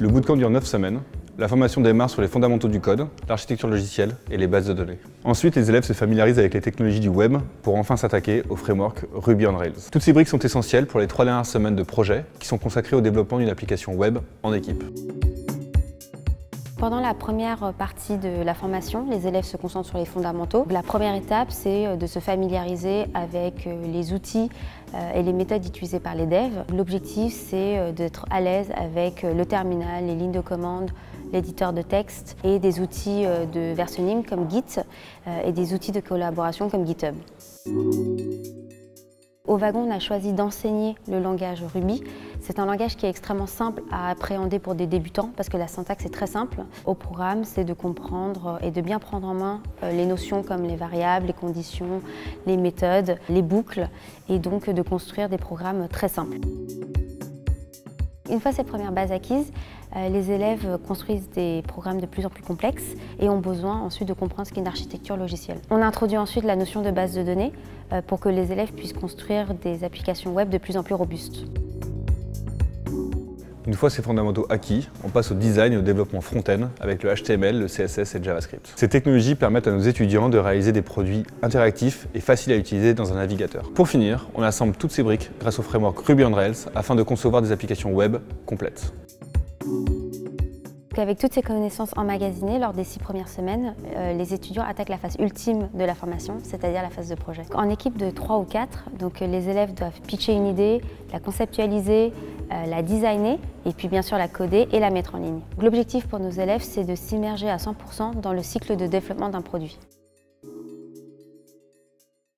Le bootcamp dure 9 semaines. La formation démarre sur les fondamentaux du code, l'architecture logicielle et les bases de données. Ensuite, les élèves se familiarisent avec les technologies du web pour enfin s'attaquer au framework Ruby on Rails. Toutes ces briques sont essentielles pour les 3 dernières semaines de projet qui sont consacrées au développement d'une application web en équipe. Pendant la première partie de la formation, les élèves se concentrent sur les fondamentaux. La première étape, c'est de se familiariser avec les outils et les méthodes utilisées par les devs. L'objectif, c'est d'être à l'aise avec le terminal, les lignes de commande, l'éditeur de texte et des outils de versioning comme Git et des outils de collaboration comme GitHub. Au wagon, on a choisi d'enseigner le langage Ruby. C'est un langage qui est extrêmement simple à appréhender pour des débutants parce que la syntaxe est très simple. Au programme, c'est de comprendre et de bien prendre en main les notions comme les variables, les conditions, les méthodes, les boucles et donc de construire des programmes très simples. Une fois ces premières bases acquises, les élèves construisent des programmes de plus en plus complexes et ont besoin ensuite de comprendre ce qu'est une architecture logicielle. On introduit ensuite la notion de base de données pour que les élèves puissent construire des applications web de plus en plus robustes. Une fois ces fondamentaux acquis, on passe au design et au développement front-end avec le HTML, le CSS et le JavaScript. Ces technologies permettent à nos étudiants de réaliser des produits interactifs et faciles à utiliser dans un navigateur. Pour finir, on assemble toutes ces briques grâce au framework Ruby on Rails afin de concevoir des applications web complètes. Avec toutes ces connaissances emmagasinées lors des 6 premières semaines, les étudiants attaquent la phase ultime de la formation, c'est-à-dire la phase de projet. En équipe de 3 ou 4, les élèves doivent pitcher une idée, la conceptualiser, la designer et puis bien sûr la coder et la mettre en ligne. L'objectif pour nos élèves, c'est de s'immerger à 100% dans le cycle de développement d'un produit.